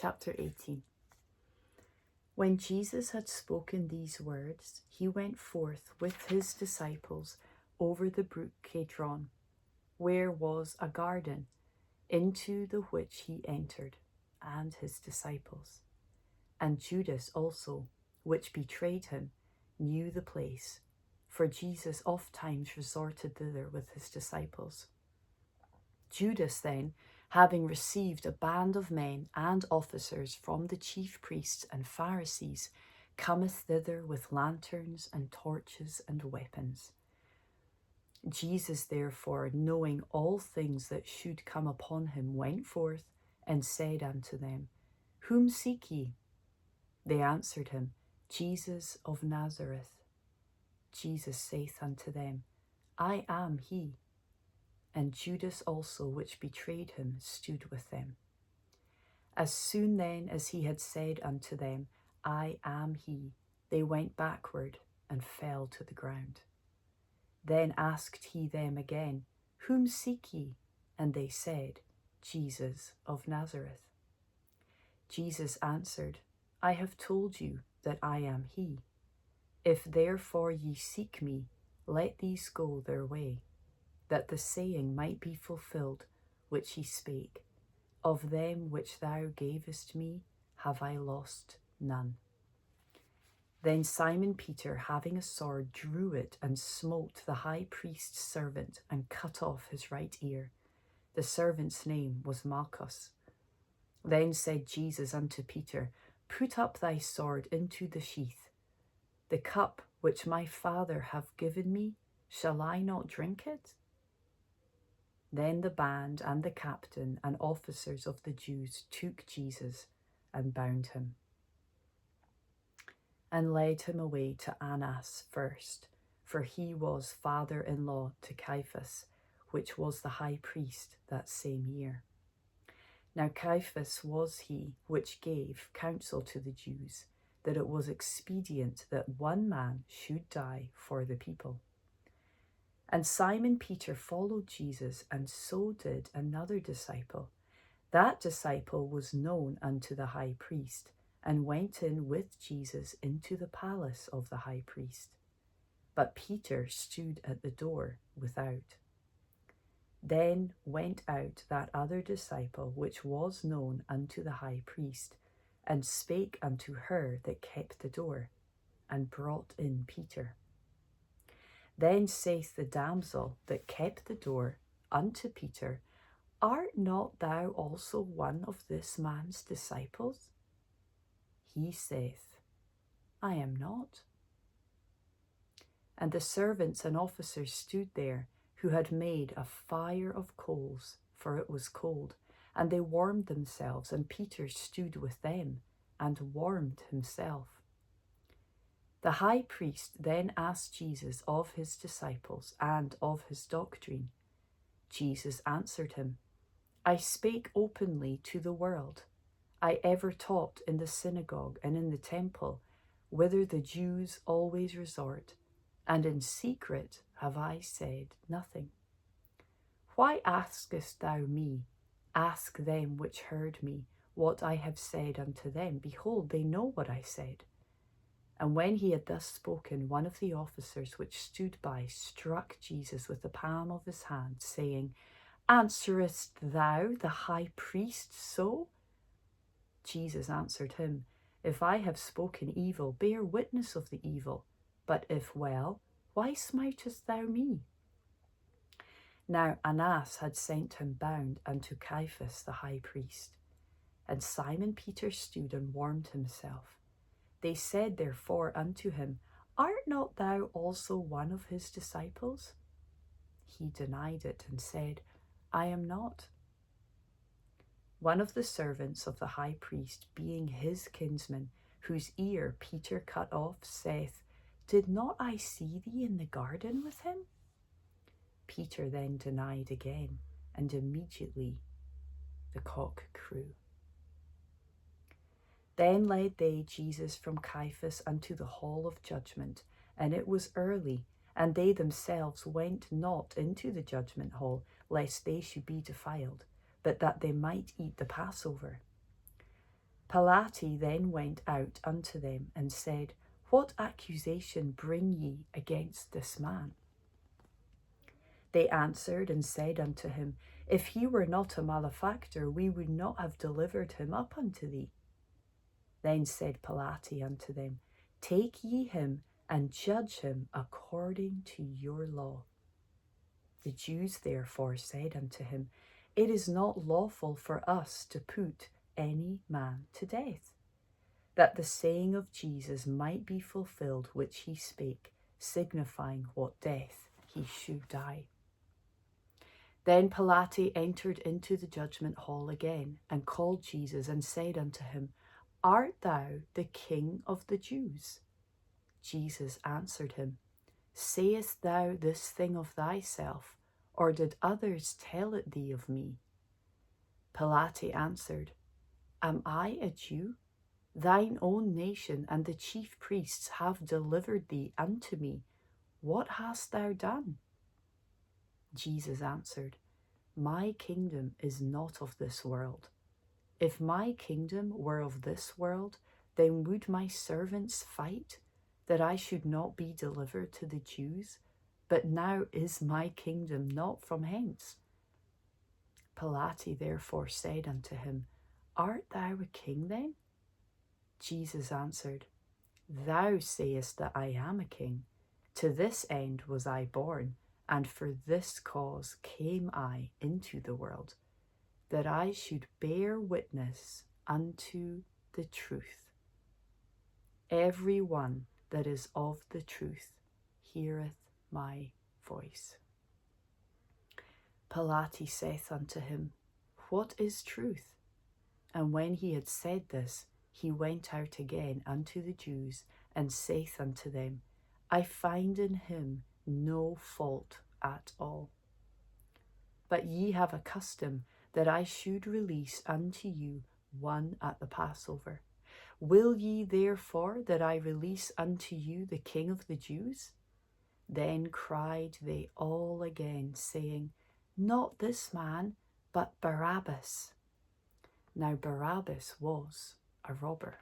Chapter 18. When Jesus had spoken these words, he went forth with his disciples over the brook Kidron, where was a garden, into the which he entered, and his disciples. And Judas also, which betrayed him, knew the place, for Jesus ofttimes resorted thither with his disciples. Judas then, having received a band of men and officers from the chief priests and Pharisees, cometh thither with lanterns and torches and weapons. Jesus therefore, knowing all things that should come upon him, went forth and said unto them, Whom seek ye? They answered him, Jesus of Nazareth. Jesus saith unto them, I am he. And Judas also, which betrayed him, stood with them. As soon then as he had said unto them, I am he, they went backward and fell to the ground. Then asked he them again, Whom seek ye? And they said, Jesus of Nazareth. Jesus answered, I have told you that I am he. If therefore ye seek me, let these go their way, that the saying might be fulfilled which he spake, Of them which thou gavest me have I lost none. Then Simon Peter, having a sword, drew it and smote the high priest's servant and cut off his right ear. The servant's name was Malchus. Then said Jesus unto Peter, Put up thy sword into the sheath. The cup which my Father hath given me, shall I not drink it? Then the band and the captain and officers of the Jews took Jesus and bound him, and led him away to Annas first, for he was father-in-law to Caiaphas, which was the high priest that same year. Now Caiaphas was he which gave counsel to the Jews, that it was expedient that one man should die for the people. And Simon Peter followed Jesus, and so did another disciple. That disciple was known unto the high priest, and went in with Jesus into the palace of the high priest. But Peter stood at the door without. Then went out that other disciple, which was known unto the high priest, and spake unto her that kept the door, and brought in Peter. Then saith the damsel that kept the door unto Peter, Art not thou also one of this man's disciples? He saith, I am not. And the servants and officers stood there, who had made a fire of coals, for it was cold, and they warmed themselves, and Peter stood with them, and warmed himself. The high priest then asked Jesus of his disciples and of his doctrine. Jesus answered him, I spake openly to the world. I ever taught in the synagogue and in the temple, whither the Jews always resort, and in secret have I said nothing. Why askest thou me? Ask them which heard me what I have said unto them. Behold, they know what I said. And when he had thus spoken, one of the officers which stood by struck Jesus with the palm of his hand, saying, Answerest thou the high priest so? Jesus answered him, If I have spoken evil, bear witness of the evil. But if well, why smitest thou me? Now Annas had sent him bound unto Caiaphas the high priest. And Simon Peter stood and warmed himself. They said therefore unto him, Art not thou also one of his disciples? He denied it and said, I am not. One of the servants of the high priest, being his kinsman, whose ear Peter cut off, saith, Did not I see thee in the garden with him? Peter then denied again, and immediately the cock crew. Then led they Jesus from Caiaphas unto the hall of judgment, and it was early, and they themselves went not into the judgment hall, lest they should be defiled, but that they might eat the Passover. Pilate then went out unto them and said, What accusation bring ye against this man? They answered and said unto him, If he were not a malefactor, we would not have delivered him up unto thee. Then said Pilate unto them, Take ye him and judge him according to your law. The Jews therefore said unto him, It is not lawful for us to put any man to death, that the saying of Jesus might be fulfilled which he spake, signifying what death he should die. Then Pilate entered into the judgment hall again, and called Jesus, and said unto him, Art thou the King of the Jews? Jesus answered him, Sayest thou this thing of thyself, or did others tell it thee of me? Pilate answered, Am I a Jew? Thine own nation and the chief priests have delivered thee unto me. What hast thou done? Jesus answered, My kingdom is not of this world. If my kingdom were of this world, then would my servants fight, that I should not be delivered to the Jews? But now is my kingdom not from hence. Pilate therefore said unto him, Art thou a king then? Jesus answered, Thou sayest that I am a king. To this end was I born, and for this cause came I into the world, that I should bear witness unto the truth. Every one that is of the truth heareth my voice. Pilate saith unto him, What is truth? And when he had said this, he went out again unto the Jews, and saith unto them, I find in him no fault at all. But ye have a custom that I should release unto you one at the Passover. Will ye therefore that I release unto you the King of the Jews? Then cried they all again, saying, Not this man, but Barabbas. Now Barabbas was a robber.